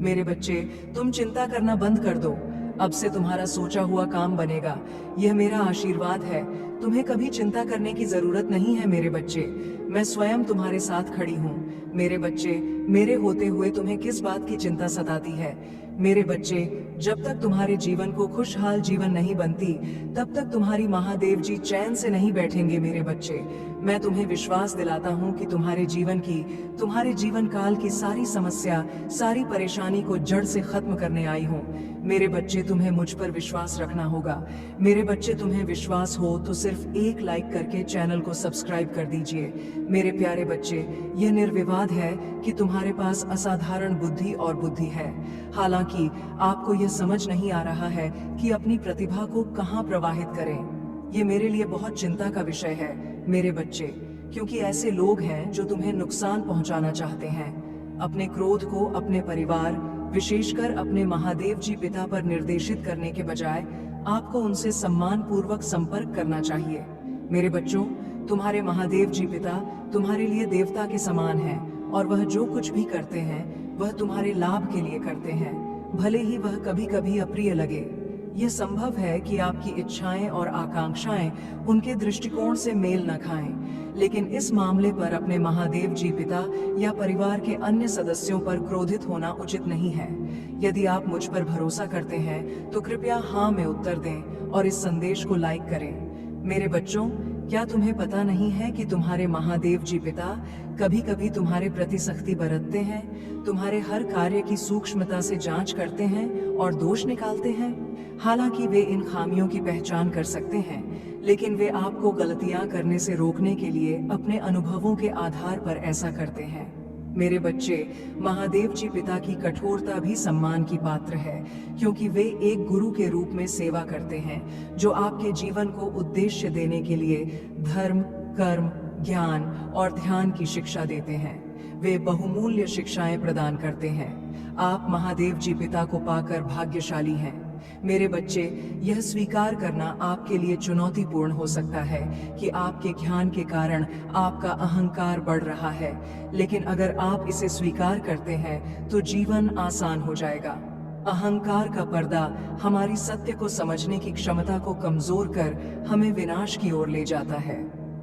मेरे बच्चे, तुम चिंता करना बंद कर दो। अब से तुम्हारा सोचा हुआ काम बनेगा। यह मेरा आशीर्वाद है। तुम्हें कभी चिंता करने की जरूरत नहीं है मेरे बच्चे। मैं स्वयं तुम्हारे साथ खड़ी हूँ। मेरे बच्चे, मेरे होते हुए तुम्हें किस बात की चिंता सताती है? मेरे बच्चे, जब तक तुम्हारे जीवन को खुशहाल जीवन नहीं बनती, तब तक तुम्हारी महादेव जी चैन से नहीं बैठेंगे मेरे बच्चे। मैं तुम्हें विश्वास दिलाता हूँ कि तुम्हारे जीवन काल की सारी समस्या, सारी परेशानी को जड़ से खत्म करने आई हूँ। मेरे बच्चे, तुम्हें मुझ पर विश्वास रखना होगा। मेरे बच्चे, तुम्हें विश्वास हो तो सिर्फ एक लाइक करके चैनल को सब्सक्राइब कर दीजिए। मेरे प्यारे बच्चे, यह निर्विवाद है कि तुम्हारे पास असाधारण बुद्धि और बुद्धि है। हालांकि आपको यह समझ नहीं आ रहा है कि अपनी प्रतिभा को कहाँ प्रवाहित करें। ये मेरे लिए बहुत चिंता का विषय है मेरे बच्चे, क्योंकि ऐसे लोग हैं जो तुम्हें नुकसान पहुंचाना चाहते हैं। अपने क्रोध को अपने परिवार, विशेषकर अपने महादेव जी पिता पर निर्देशित करने के बजाय आपको उनसे सम्मान पूर्वक संपर्क करना चाहिए। मेरे बच्चों, तुम्हारे महादेव जी पिता तुम्हारे लिए देवता के समान हैं और वह जो कुछ भी करते हैं वह तुम्हारे लाभ के लिए करते हैं, भले ही वह कभी कभी अप्रिय लगे। यह संभव है कि आपकी इच्छाएं और आकांक्षाएं उनके दृष्टिकोण से मेल न खाएं, लेकिन इस मामले पर अपने महादेव जी पिता या परिवार के अन्य सदस्यों पर क्रोधित होना उचित नहीं है। यदि आप मुझ पर भरोसा करते हैं तो कृपया हाँ में उत्तर दें और इस संदेश को लाइक करें। मेरे बच्चों, क्या तुम्हें पता नहीं है कि तुम्हारे महादेव जी पिता कभी कभी तुम्हारे प्रति सख्ती बरतते हैं, तुम्हारे हर कार्य की सूक्ष्मता से जांच करते हैं और दोष निकालते हैं? हालांकि वे इन खामियों की पहचान कर सकते हैं, लेकिन वे आपको गलतियां करने से रोकने के लिए अपने अनुभवों के आधार पर ऐसा करते हैं। मेरे बच्चे, महादेव जी पिता की कठोरता भी सम्मान की पात्र है, क्योंकि वे एक गुरु के रूप में सेवा करते हैं जो आपके जीवन को उद्देश्य देने के लिए धर्म, कर्म, ज्ञान और ध्यान की शिक्षा देते हैं। वे बहुमूल्य शिक्षाएं प्रदान करते हैं। आप महादेव जी पिता को पाकर भाग्यशाली हैं। मेरे बच्चे, यह स्वीकार करना आपके लिए चुनौतीपूर्ण हो सकता है कि आपके ज्ञान के कारण आपका अहंकार बढ़ रहा है, लेकिन अगर आप इसे स्वीकार करते हैं तो जीवन आसान हो जाएगा। अहंकार का पर्दा हमारी सत्य को समझने की क्षमता को कमजोर कर हमें विनाश की ओर ले जाता है।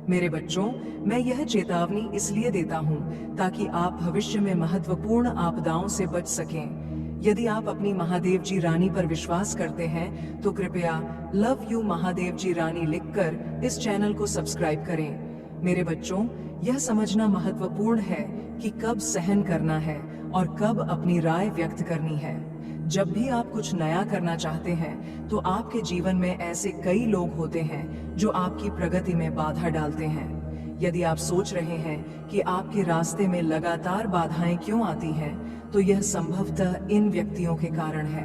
मेरे बच्चों, मैं यह चेतावनी इसलिए देता हूँ ताकि आप भविष्य में महत्वपूर्ण आपदाओं से बच सकें। यदि आप अपनी महादेव जी रानी पर विश्वास करते हैं तो कृपया लव यू महादेव जी रानी लिखकर इस चैनल को सब्सक्राइब करें। मेरे बच्चों, यह समझना महत्वपूर्ण है कि कब सहन करना है और कब अपनी राय व्यक्त करनी है। जब भी आप कुछ नया करना चाहते हैं तो आपके जीवन में ऐसे कई लोग होते हैं जो आपकी प्रगति में बाधा डालते हैं। यदि आप सोच रहे हैं कि आपके रास्ते में लगातार बाधाएं क्यों आती हैं, तो यह संभवतः इन व्यक्तियों के कारण है।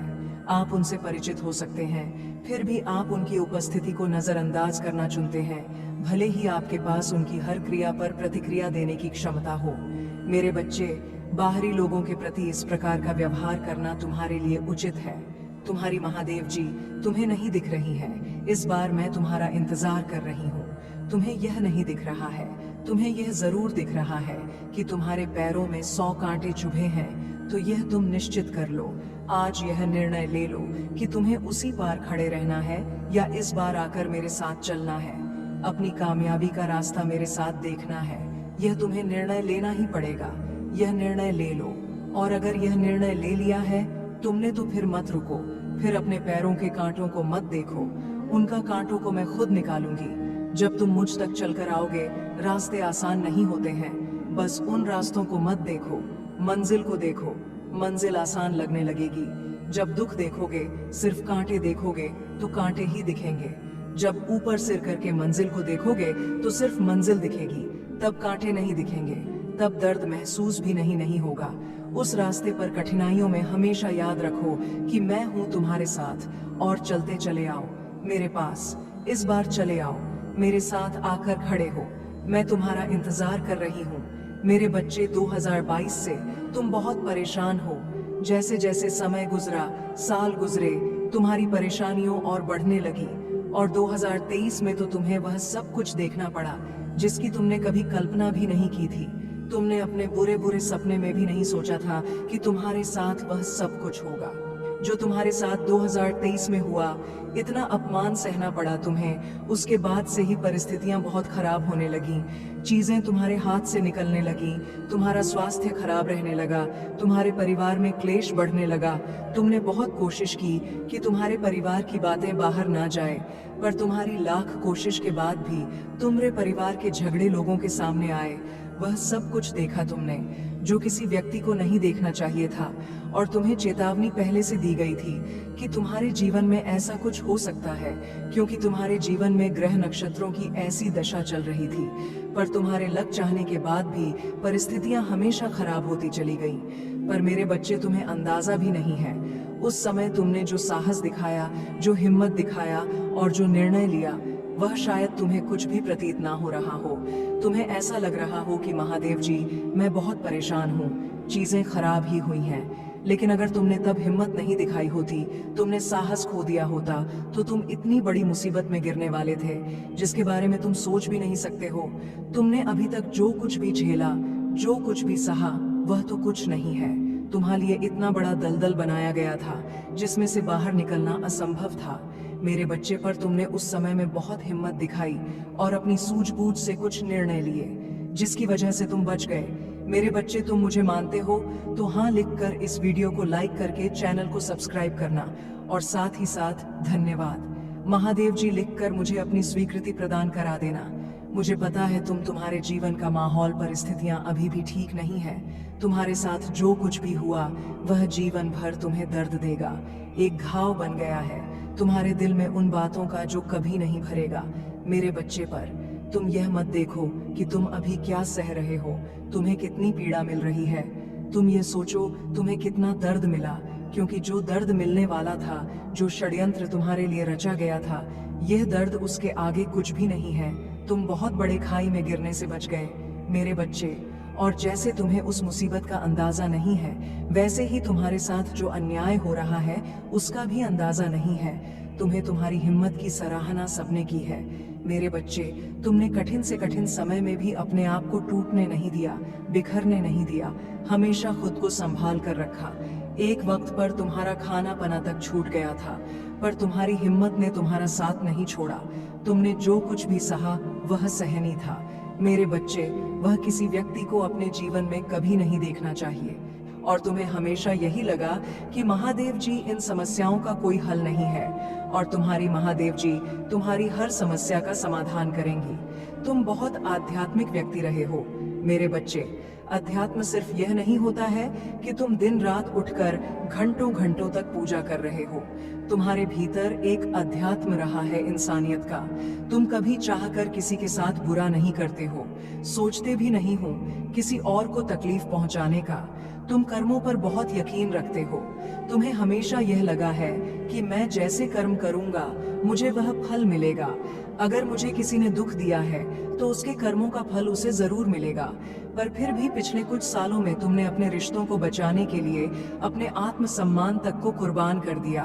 आप उनसे परिचित हो सकते हैं, फिर भी आप उनकी उपस्थिति को नजरअंदाज करना चुनते हैं, भले ही आपके पास उनकी हर क्रिया पर प्रतिक्रिया देने की क्षमता हो। मेरे बच्चे, बाहरी लोगों के प्रति इस प्रकार का व्यवहार करना तुम्हारे लिए उचित है। तुम्हारी महादेव जी तुम्हें नहीं दिख रही है। इस बार मैं तुम्हारा इंतजार कर रही हूँ। तुम्हें यह नहीं दिख रहा है, तुम्हें यह जरूर दिख रहा है कि तुम्हारे पैरों में 100 कांटे चुभे हैं, तो यह तुम निश्चित कर लो, आज यह निर्णय ले लो कि तुम्हें उसी पार खड़े रहना है या इस बार आकर मेरे साथ चलना है। अपनी कामयाबी का रास्ता मेरे साथ देखना है। यह तुम्हें निर्णय लेना ही पड़ेगा। यह निर्णय ले लो, और अगर यह निर्णय ले लिया है तुमने तो फिर मत रुको, फिर अपने पैरों के कांटों को मत देखो। उनका कांटों को मैं खुद निकालूंगी। जब तुम मुझ तक चलकर आओगे, रास्ते आसान नहीं होते हैं, बस उन रास्तों को मत देखो, मंजिल को देखो। मंजिल आसान लगने लगेगी। जब दुख देखोगे, सिर्फ कांटे देखोगे तो कांटे ही दिखेंगे। जब ऊपर सिर करके मंजिल को देखोगे तो सिर्फ मंजिल दिखेगी, तब कांटे नहीं दिखेंगे, तब दर्द महसूस भी नहीं होगा। उस रास्ते पर कठिनाइयों में हमेशा याद रखो कि मैं हूँ तुम्हारे साथ, और चलते चले आओ मेरे पास। इस बार चले आओ, मेरे साथ आकर खड़े हो। मैं तुम्हारा इंतजार कर रही हूँ। मेरे बच्चे, 2022 से तुम बहुत परेशान हो। जैसे जैसे समय गुजरा, साल गुजरे, तुम्हारी परेशानियों और बढ़ने लगी, और 2023 में तो तुम्हें वह सब कुछ देखना पड़ा जिसकी तुमने कभी कल्पना भी नहीं की थी। तुमने अपने बुरे बुरे सपने में भी नहीं सोचा था कि तुम्हारे साथ वह सब कुछ होगा जो तुम्हारे साथ 2023 में हुआ। इतना अपमान सहना पड़ा तुम्हें, उसके बाद से ही परिस्थितियां बहुत खराब होने लगी, चीजें तुम्हारे हाथ से निकलने लगी, तुम्हारा स्वास्थ्य खराब रहने लगा, तुम्हारे परिवार में क्लेश बढ़ने लगा। तुमने बहुत कोशिश की कि तुम्हारे परिवार की बातें बाहर ना जाए, पर तुम्हारी लाख कोशिश के बाद भी तुम्हारे परिवार के झगड़े लोगों के सामने आए। वह सब कुछ देखा तुमने जो किसी व्यक्ति को नहीं देखना चाहिए था, और तुम्हें चेतावनी पहले से दी गई थी कि तुम्हारे जीवन में ऐसा कुछ हो सकता है, क्योंकि तुम्हारे जीवन में ग्रह नक्षत्रों की ऐसी दशा चल रही थी। पर तुम्हारे लग चाहने के बाद भी परिस्थितियां हमेशा खराब होती चली गई। पर मेरे बच्चे, तुम्हें अंदाजा भी नहीं है उस समय तुमने जो साहस दिखाया, जो हिम्मत दिखाया और जो निर्णय लिया, वह शायद तुम्हें कुछ भी प्रतीत ना हो रहा हो। तुम्हें ऐसा लग रहा हो कि महादेव जी, मैं बहुत परेशान हूँ, चीजें खराब ही हुई हैं। लेकिन अगर तुमने तब हिम्मत नहीं दिखाई होती, तुमने साहस खो दिया होता, तो तुम इतनी बड़ी मुसीबत में गिरने वाले थे जिसके बारे में तुम सोच भी नहीं सकते हो। तुमने अभी तक जो कुछ भी झेला, जो कुछ भी सहा, वह तो कुछ नहीं है। तुम्हारे लिए इतना बड़ा दलदल बनाया गया था जिसमें से बाहर निकलना असंभव था। मेरे बच्चे, पर तुमने उस समय में बहुत हिम्मत दिखाई और अपनी सूझबूझ से कुछ निर्णय लिए जिसकी वजह से तुम बच गए। मेरे बच्चे, तुम मुझे मानते हो तो हाँ लिखकर इस वीडियो को लाइक करके चैनल को सब्सक्राइब करना, और साथ ही साथ धन्यवाद महादेव जी लिखकर मुझे अपनी स्वीकृति प्रदान करा देना। मुझे पता है तुम्हारे जीवन का माहौल, परिस्थितियां अभी भी ठीक नहीं है। तुम्हारे साथ जो कुछ भी हुआ वह जीवन भर तुम्हें दर्द देगा, एक घाव बन गया है तुम्हारे दिल में उन बातों का जो कभी नहीं भरेगा। मेरे बच्चे, पर तुम यह मत देखो कि तुम अभी क्या सह रहे हो, तुम्हें कितनी पीड़ा मिल रही है। तुम ये सोचो तुम्हें कितना दर्द मिला, क्योंकि जो दर्द मिलने वाला था, जो षड्यंत्र तुम्हारे लिए रचा गया था, यह दर्द उसके आगे कुछ भी नहीं है। तुम बहुत बड़े खाई में गिरने से बच गए मेरे बच्चे। और जैसे तुम्हें उस मुसीबत का अंदाजा नहीं है, वैसे ही तुम्हारे साथ जो अन्याय हो रहा है उसका भी अंदाजा नहीं है। तुम्हें तुम्हारी हिम्मत की सराहना सबने की है मेरे बच्चे। तुमने कठिन से कठिन समय में भी अपने आप को टूटने नहीं दिया, बिखरने नहीं दिया, हमेशा खुद को संभाल कर रखा। एक वक्त पर तुम्हारा खाना पना तक छूट गया था, पर तुम्हारी हिम्मत ने तुम्हारा साथ नहीं छोड़ा। तुमने जो कुछ भी सहा वह सहनीय था मेरे बच्चे। वह किसी व्यक्ति को अपने जीवन में कभी नहीं देखना चाहिए, और तुम्हें हमेशा यही लगा कि महादेव जी इन समस्याओं का कोई हल नहीं है, और तुम्हारी महादेव जी तुम्हारी हर समस्या का समाधान करेंगी। तुम बहुत आध्यात्मिक व्यक्ति रहे हो मेरे बच्चे। अध्यात्म सिर्फ यह नहीं होता है कि तुम दिन रात उठकर घंटों घंटों तक पूजा कर रहे हो। तुम्हारे भीतर एक अध्यात्म रहा है इंसानियत का। तुम कभी चाहकर किसी के साथ बुरा नहीं करते हो, सोचते भी नहीं हो किसी और को तकलीफ पहुंचाने का। तुम कर्मों पर बहुत यकीन रखते हो। तुम्हें हमेशा यह लगा है कि मैं जैसे कर्म करूंगा मुझे वह फल मिलेगा। अगर मुझे किसी ने दुख दिया है तो उसके कर्मों का फल उसे जरूर मिलेगा। पर फिर भी पिछले कुछ सालों में तुमने अपने रिश्तों को बचाने के लिए अपने आत्मसम्मान तक को कुर्बान कर दिया।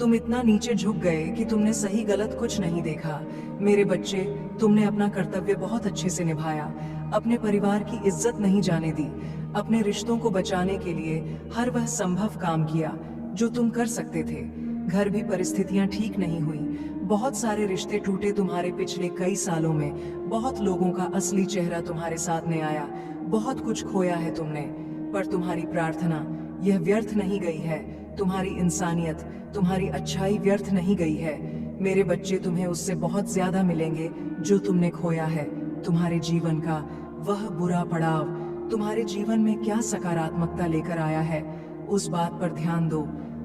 तुम इतना नीचे झुक गए कि तुमने सही गलत कुछ नहीं देखा मेरे बच्चे। तुमने अपना कर्तव्य बहुत अच्छे से निभाया, अपने परिवार की इज्जत नहीं जाने दी, अपने रिश्तों को बचाने के लिए हर वह संभव काम किया जो तुम कर सकते थे। घर भी परिस्थितियां ठीक नहीं हुई, बहुत सारे रिश्ते टूटे तुम्हारे पिछले कई सालों में, बहुत लोगों का असली चेहरा तुम्हारे सामने आया, बहुत कुछ खोया है तुमने। पर तुम्हारी प्रार्थना यह व्यर्थ नहीं गई है, तुम्हारी इंसानियत, तुम्हारी अच्छाई व्यर्थ नहीं गई है मेरे बच्चे। तुम्हें उससे बहुत ज्यादा मिलेंगे जो तुमने खोया है। तुम्हारे जीवन का वह बुरा पड़ाव तुम्हारे जीवन में क्या सकारात्मकता लेकर आया है, उस बात पर ध्यान दो।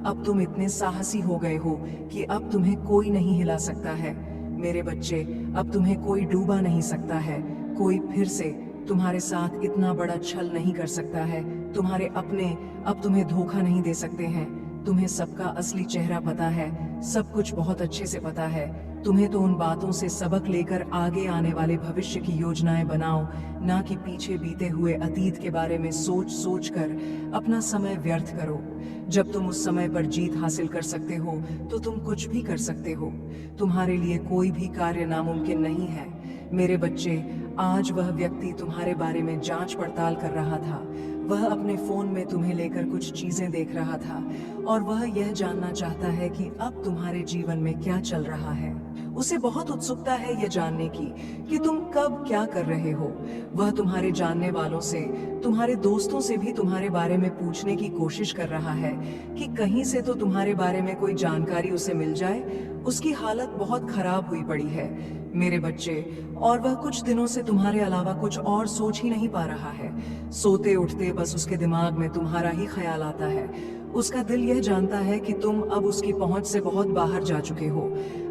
अब तुम इतने साहसी हो गए हो कि अब तुम्हें कोई नहीं हिला सकता है मेरे बच्चे। अब तुम्हें कोई डूबा नहीं सकता है, कोई फिर से तुम्हारे साथ इतना बड़ा छल नहीं कर सकता है। तुम्हारे अपने अब तुम्हें धोखा नहीं दे सकते हैं। तुम्हें सबका असली चेहरा पता है, सब कुछ बहुत अच्छे से पता है। तुम्हें तो उन बातों से सबक लेकर आगे आने वाले भविष्य की योजनाएं बनाओ, ना कि पीछे बीते हुए अतीत के बारे में सोच सोच कर अपना समय व्यर्थ करो। जब तुम उस समय पर जीत हासिल कर सकते हो तो तुम कुछ भी कर सकते हो। तुम्हारे लिए कोई भी कार्य नामुमकिन नहीं है। मेरे बच्चे, आज वह व्यक्ति तुम्हारे बारे में जांच पड़ताल कर रहा था। वह अपने फोन में तुम्हें लेकर कुछ चीजें देख रहा था और वह यह जानना चाहता है कि अब तुम्हारे जीवन में क्या चल रहा है। उसे बहुत उत्सुकता है यह जानने की कि तुम कब क्या कर रहे हो। वह तुम्हारे जानने वालों से, तुम्हारे दोस्तों से भी तुम्हारे बारे में पूछने की कोशिश कर रहा है कि कहीं से तो तुम्हारे बारे में कोई जानकारी उसे मिल जाए। उसकी हालत बहुत खराब हुई पड़ी है मेरे बच्चे, और वह कुछ दिनों से तुम्हारे अलावा कुछ और सोच ही नहीं पा रहा है। सोते उठते बस उसके दिमाग में तुम्हारा ही ख्याल आता है। उसका दिल यह जानता है कि तुम अब उसकी पहुंच से बहुत बाहर जा चुके हो।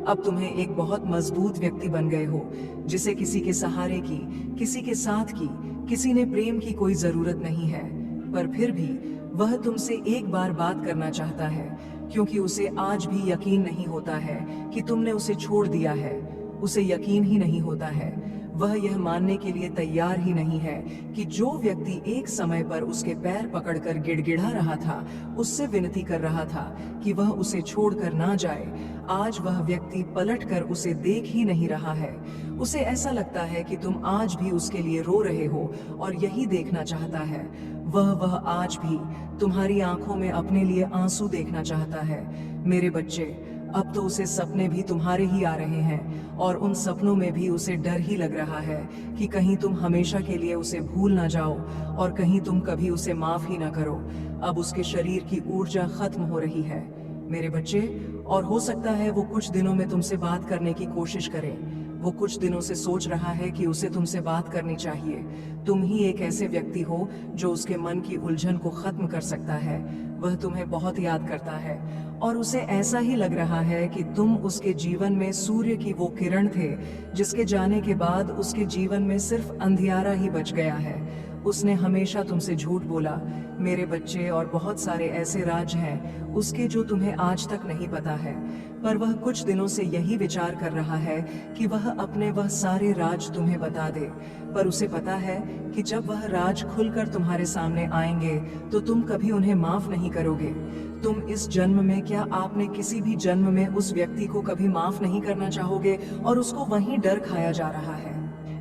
अब तुम्हें एक बहुत मजबूत व्यक्ति बन गए हो, जिसे किसी के सहारे की, किसी के साथ की, किसी ने प्रेम की कोई जरूरत नहीं है। पर फिर भी वह तुमसे एक बार बात करना चाहता है, क्योंकि उसे आज भी यकीन नहीं होता है कि तुमने उसे छोड़ दिया है। उसे यकीन ही नहीं होता है, वह यह मानने के लिए तैयार ही नहीं है कि जो व्यक्ति एक समय पर उसके पैर पकड़कर गिड़गिड़ा रहा था, उससे विनती कर रहा था कि वह उसे छोड़कर ना जाए, आज वह व्यक्ति पलटकर उसे देख ही नहीं रहा है। उसे ऐसा लगता है कि तुम आज भी उसके लिए रो रहे हो और यही देखना चाहता है। वह आज भी तुम्हारी आंखों में अपने लिए आंसू देखना चाहता है मेरे बच्चे। अब तो उसे सपने भी तुम्हारे ही आ रहे हैं और उन सपनों में भी उसे डर ही लग रहा है कि कहीं तुम हमेशा के लिए उसे भूल ना जाओ और कहीं तुम कभी उसे माफ ही ना करो। अब उसके शरीर की ऊर्जा खत्म हो रही है मेरे बच्चे, और हो सकता है वो कुछ दिनों में तुमसे बात करने की कोशिश करे। वो कुछ दिनों से सोच रहा है कि उसे तुमसे बात करनी चाहिए। तुम ही एक ऐसे व्यक्ति हो जो उसके मन की उलझन को खत्म कर सकता है। वह तुम्हें बहुत याद करता है और उसे ऐसा ही लग रहा है कि तुम उसके जीवन में सूर्य की वो किरण थे जिसके जाने के बाद उसके जीवन में सिर्फ अंधियारा ही बच गया है। उसने हमेशा तुमसे झूठ बोला मेरे बच्चे, और बहुत सारे ऐसे राज हैं उसके जो तुम्हें आज तक नहीं पता है। पर वह कुछ दिनों से यही विचार कर रहा है कि वह अपने वह सारे राज तुम्हें बता दे। पर उसे पता है कि जब वह राज खुलकर तुम्हारे सामने आएंगे तो तुम कभी उन्हें माफ नहीं करोगे। तुम इस जन्म में, क्या आपने किसी भी जन्म में उस व्यक्ति को कभी माफ नहीं करना चाहोगे और उसको वहीं डर खाया जा रहा है।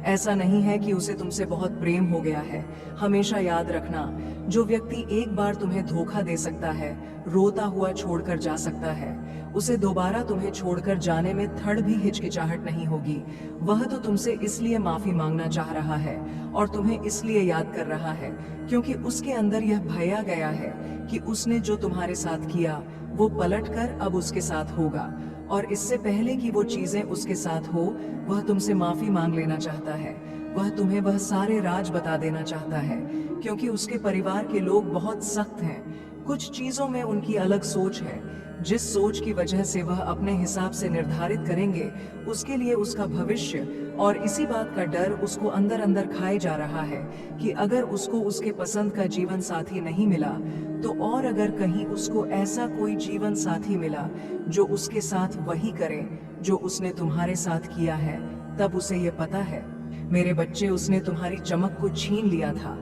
ऐसा नहीं है कि उसे तुमसे बहुत प्रेम हो गया है। हमेशा याद रखना, जो व्यक्ति एक बार तुम्हें धोखा दे सकता है, रोता हुआ छोड़कर जा सकता है, उसे दोबारा तुम्हें छोड़कर जाने में थोड़ी भी हिचकिचाहट नहीं होगी। वह तो तुमसे इसलिए माफी मांगना चाह रहा है और तुम्हें इसलिए याद कर रहा है क्योंकि उसके अंदर यह भय आ गया है कि उसने जो तुम्हारे साथ किया वो पलटकर अब उसके साथ होगा, और इससे पहले कि वो चीजें उसके साथ हो, वह तुमसे माफी मांग लेना चाहता है। वह तुम्हें वह सारे राज बता देना चाहता है क्योंकि उसके परिवार के लोग बहुत सख्त हैं। कुछ चीजों में उनकी अलग सोच है, जिस सोच की वजह से वह अपने हिसाब से निर्धारित करेंगे उसके लिए उसका भविष्य, और इसी बात का डर उसको अंदर अंदर खाए जा रहा है कि अगर उसको उसके पसंद का जीवन साथी नहीं मिला तो, और अगर कहीं उसको ऐसा कोई जीवन साथी मिला जो उसके साथ वही करे जो उसने तुम्हारे साथ किया है, तब उसे ये पता है मेरे बच्चे, उसने तुम्हारी चमक को छीन लिया था।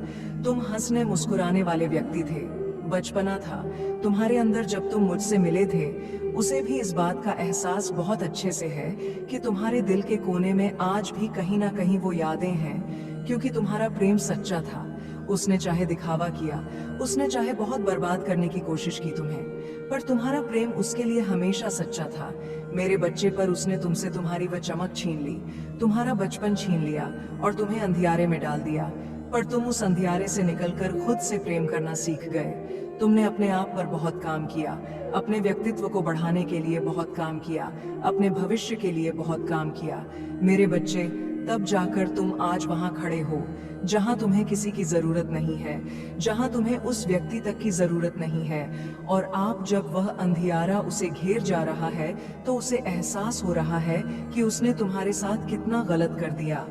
तुम हंसने मुस्कुराने वाले व्यक्ति थे, बचपना था तुम्हारे अंदर। जब तुम मुझसे मिले थे, उसे भी इस बात का एहसास बहुत अच्छे से है कि तुम्हारे दिल के कोने में आज भी कहीं ना कहीं वो यादें हैं, क्योंकि तुम्हारा प्रेम सच्चा था। उसने चाहे दिखावा किया, उसने चाहे बहुत बर्बाद करने की कोशिश की तुम्हें, पर तुम्हारा प्रेम उसके लिए हमेशा सच्चा था मेरे बच्चे। पर उसने तुमसे तुम्हारी वह चमक छीन ली, तुम्हारा बचपन छीन लिया और तुम्हें अंधियारे में डाल दिया। पर तुम उस अंधियारे से निकलकर खुद से प्रेम करना सीख गए। तुमने अपने आप पर बहुत काम किया, अपने व्यक्तित्व को बढ़ाने के लिए बहुत काम किया, अपने भविष्य के लिए बहुत काम किया मेरे बच्चे। तब जाकर तुम आज वहां खड़े हो जहां तुम्हें किसी की जरूरत नहीं है, जहां तुम्हें उस व्यक्ति तक की जरूरत नहीं है। और आप, जब वह अंधियारा उसे घेर जा रहा है तो उसे एहसास हो रहा है कि उसने तुम्हारे साथ कितना गलत कर दिया।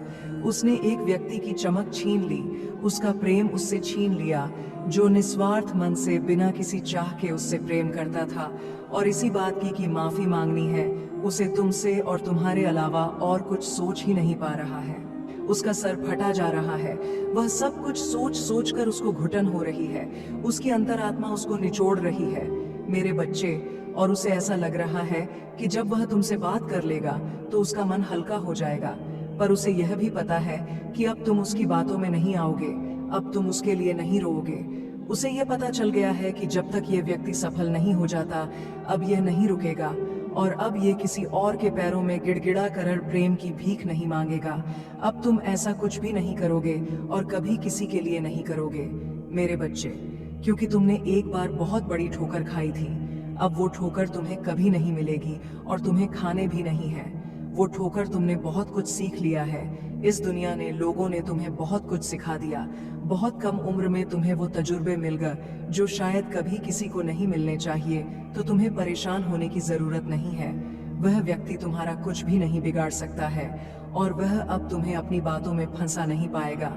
उसने एक व्यक्ति की चमक छीन ली, उसका प्रेम उससे छीन लिया, जो निस्वार्थ मन से बिना किसी चाह के उससे प्रेम करता था। और इसी बात की कि माफी मांगनी है उसे तुमसे, और तुम्हारे अलावा और कुछ सोच ही नहीं पा रहा है। उसका सर फटा जा रहा है, वह सब कुछ सोच सोच कर उसको घुटन हो रही है, उसकी अंतरात्मा उसको निचोड़ रही है मेरे बच्चे। और उसे ऐसा लग रहा है कि जब वह तुमसे बात कर लेगा तो उसका मन हल्का हो जाएगा। पर उसे यह भी पता है कि अब तुम उसकी बातों में नहीं आओगे, अब तुम उसके लिए नहीं रोओगे। उसे यह पता चल गया है कि जब तक यह व्यक्ति सफल नहीं हो जाता, अब यह नहीं रुकेगा और अब ये किसी और के पैरों में गिड़गिड़ा कर प्रेम की भीख नहीं मांगेगा। अब तुम ऐसा कुछ भी नहीं करोगे और कभी किसी के लिए नहीं करोगे मेरे बच्चे, क्योंकि तुमने एक बार बहुत बड़ी ठोकर खाई थी। अब वो ठोकर तुम्हें कभी नहीं मिलेगी और तुम्हें खाने भी नहीं है। वो ठोकर तुमने बहुत कुछ सीख लिया है। इस दुनिया ने, लोगों ने तुम्हें बहुत कुछ सिखा दिया। बहुत कम उम्र में तुम्हें वो तजुर्बे मिल गए जो शायद कभी किसी को नहीं मिलने चाहिए। तो तुम्हें परेशान होने की जरूरत नहीं है। वह व्यक्ति तुम्हारा कुछ भी नहीं बिगाड़ सकता है और वह अब तुम्हें अपनी बातों में फंसा नहीं पाएगा।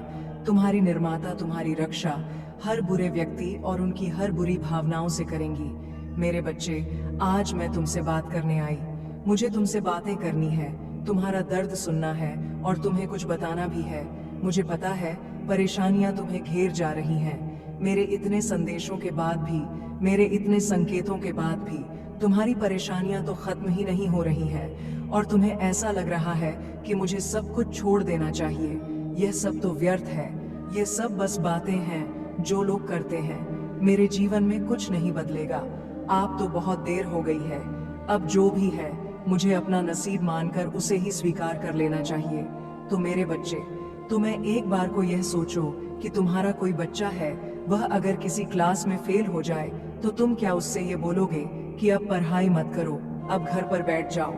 तुम्हारी निर्माता तुम्हारी रक्षा हर बुरे व्यक्ति और उनकी हर बुरी भावनाओं से करेंगी। मेरे बच्चे, आज मैं तुमसे बात करने आई। मुझे तुमसे बातें करनी है, तुम्हारा दर्द सुनना है और तुम्हें कुछ बताना भी है। मुझे पता है परेशानियां तुम्हें घेर जा रही हैं। मेरे इतने संदेशों के बाद भी, मेरे इतने संकेतों के बाद भी तुम्हारी परेशानियां तो खत्म ही नहीं हो रही हैं और तुम्हें ऐसा लग रहा है कि मुझे सब कुछ छोड़ देना चाहिए। यह सब तो व्यर्थ है, ये सब बस बातें हैं जो लोग करते हैं। मेरे जीवन में कुछ नहीं बदलेगा। आप तो बहुत देर हो गई है। अब जो भी है मुझे अपना नसीब मानकर उसे ही स्वीकार कर लेना चाहिए। तो मेरे बच्चे, तुम्हें एक बार को यह सोचो कि तुम्हारा कोई बच्चा है, वह अगर किसी क्लास में फेल हो जाए तो तुम क्या उससे ये बोलोगे कि अब पढ़ाई मत करो, अब घर पर बैठ जाओ,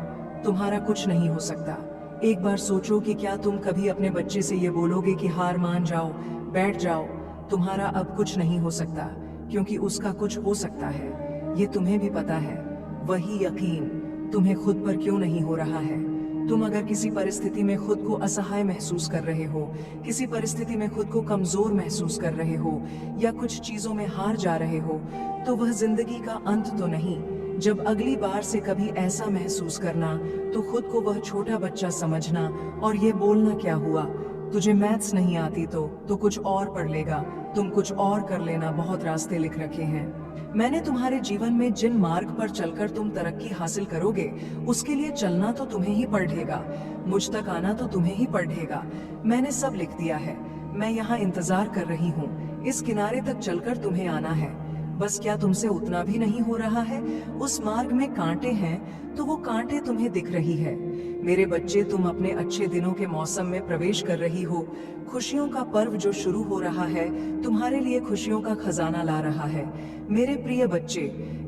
तुम्हारा कुछ नहीं हो सकता। एक बार सोचो कि क्या तुम कभी अपने बच्चे से ये बोलोगे कि हार मान जाओ, बैठ जाओ, तुम्हारा अब कुछ नहीं हो सकता, क्योंकि उसका कुछ हो सकता है। ये तुम्हें भी पता है। वही यकीन तुम्हें खुद पर क्यों नहीं हो रहा है? तुम अगर किसी परिस्थिति में खुद को असहाय महसूस कर रहे हो, किसी परिस्थिति में खुद को कमजोर महसूस कर रहे हो या कुछ चीजों में हार जा रहे हो, तो वह जिंदगी का अंत तो नहीं। जब अगली बार से कभी ऐसा महसूस करना तो खुद को वह छोटा बच्चा समझना और ये बोलना, क्या हुआ, तुझे मैथ्स नहीं आती तो कुछ और पढ़ लेगा, तुम कुछ और कर लेना, बहुत रास्ते लिख रखे हैं। मैंने तुम्हारे जीवन में जिन मार्ग पर चलकर तुम तरक्की हासिल करोगे, उसके लिए चलना तो तुम्हें ही पड़ेगा, मुझ तक आना तो तुम्हें ही पड़ेगा। मैंने सब लिख दिया है, मैं यहाँ इंतजार कर रही हूँ, इस किनारे तक चलकर तुम्हें आना है। बस क्या तुमसे उतना भी नहीं हो रहा है? उस मार्ग में कांटे हैं तो वो कांटे तुम्हें दिख रही है। मेरे बच्चे, तुम अपने अच्छे दिनों के मौसम में प्रवेश कर रही हो। खुशियों का पर्व जो शुरू हो रहा है तुम्हारे लिए खुशियों का खजाना ला रहा है। मेरे प्रिय बच्चे,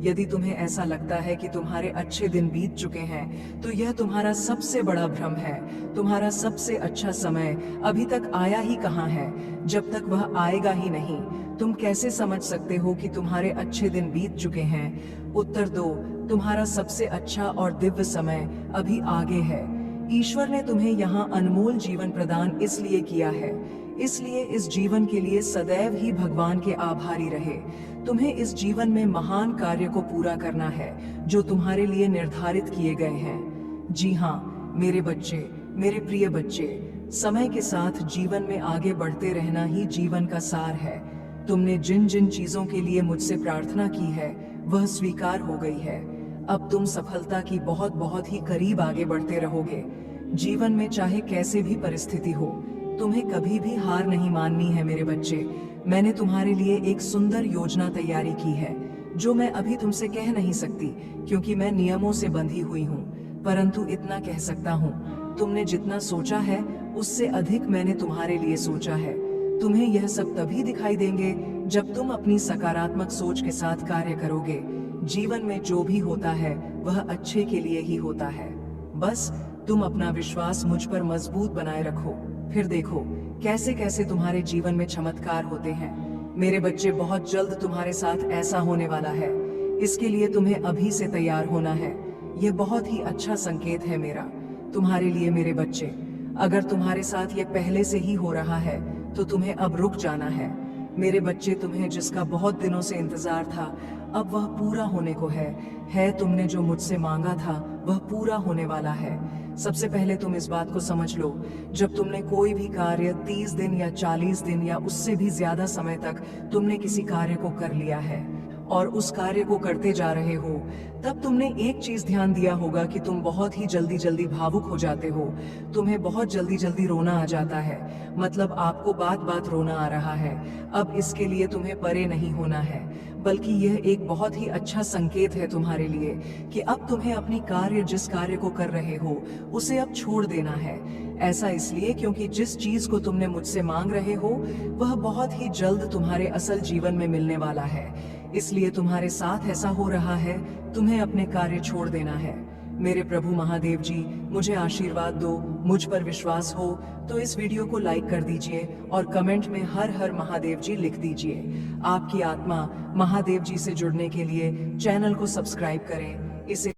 यदि तुम्हें ऐसा लगता है कि तुम्हारे अच्छे दिन बीत चुके हैं तो यह तुम्हारा सबसे बड़ा भ्रम है। तुम्हारा सबसे अच्छा समय अभी तक आया ही कहाँ है? जब तक वह आएगा ही नहीं, तुम कैसे समझ सकते हो कि तुम्हारे अच्छे दिन बीत चुके हैं? उत्तर दो, तुम्हारा सबसे अच्छा और दिव्य समय अभी आगे है। ईश्वर ने तुम्हें यहाँ अनमोल जीवन प्रदान इसलिए किया है, इसलिए इस जीवन के लिए सदैव ही भगवान के आभारी रहे। तुम्हें इस जीवन में महान कार्य को पूरा करना है जो तुम्हारे लिए निर्धारित किए गए हैं। जी हाँ मेरे बच्चे, मेरे प्रिय बच्चे, समय के साथ जीवन में आगे बढ़ते रहना ही जीवन का सार है। तुमने जिन जिन चीजों के लिए मुझसे प्रार्थना की है वह स्वीकार हो गई है। अब तुम सफलता की बहुत बहुत ही करीब आगे बढ़ते रहोगे। जीवन में चाहे कैसे भी परिस्थिति हो, तुम्हें कभी भी हार नहीं माननी है मेरे बच्चे। मैंने तुम्हारे लिए एक सुंदर योजना तैयारी की है जो मैं अभी तुमसे कह नहीं सकती क्योंकि मैं नियमों से बंधी हुई हूँ, परंतु इतना कह सकता हूँ, तुमने जितना सोचा है उससे अधिक मैंने तुम्हारे लिए सोचा है। तुम्हें यह सब तभी दिखाई देंगे जब तुम अपनी सकारात्मक सोच के साथ कार्य करोगे। जीवन में जो भी होता है वह अच्छे के लिए ही होता है। बस तुम अपना विश्वास मुझ पर मजबूत बनाए रखो, फिर देखो कैसे कैसे तुम्हारे जीवन में चमत्कार होते हैं। मेरे बच्चे, बहुत जल्द तुम्हारे साथ ऐसा होने वाला है, इसके लिए तुम्हें अभी से तैयार होना है। यह बहुत ही अच्छा संकेत है मेरा तुम्हारे लिए मेरे बच्चे। अगर तुम्हारे साथ ये पहले से ही हो रहा है तो तुम्हें अब रुक जाना है। मेरे बच्चे, तुम्हें जिसका बहुत दिनों से इंतजार था अब वह पूरा होने को है। तुमने जो मुझसे मांगा था वह पूरा होने वाला है। सबसे पहले तुम इस बात को समझ लो, जब तुमने कोई भी कार्य 30 दिन या 40 दिन या उससे भी ज्यादा समय तक तुमने किसी कार्य को कर लिया है और उस कार्य को करते जा रहे हो, तब तुमने एक चीज ध्यान दिया होगा कि तुम बहुत ही जल्दी जल्दी भावुक हो जाते हो। तुम्हें बहुत जल्दी जल्दी रोना आ जाता है, मतलब आपको बात बात रोना आ रहा है। अब इसके लिए तुम्हें परे नहीं होना है, बल्कि यह एक बहुत ही अच्छा संकेत है तुम्हारे लिए कि अब तुम्हें अपनी जिस कार्य को कर रहे हो उसे अब छोड़ देना है। ऐसा इसलिए क्योंकि जिस चीज को तुमने मुझसे मांग रहे हो वह बहुत ही जल्द तुम्हारे असल जीवन में मिलने वाला है। इसलिए तुम्हारे साथ ऐसा हो रहा है, तुम्हें अपने कार्य छोड़ देना है। मेरे प्रभु महादेव जी, मुझे आशीर्वाद दो, मुझ पर विश्वास हो तो इस वीडियो को लाइक कर दीजिए और कमेंट में हर हर महादेव जी लिख दीजिए। आपकी आत्मा महादेव जी से जुड़ने के लिए चैनल को सब्सक्राइब करें। इसे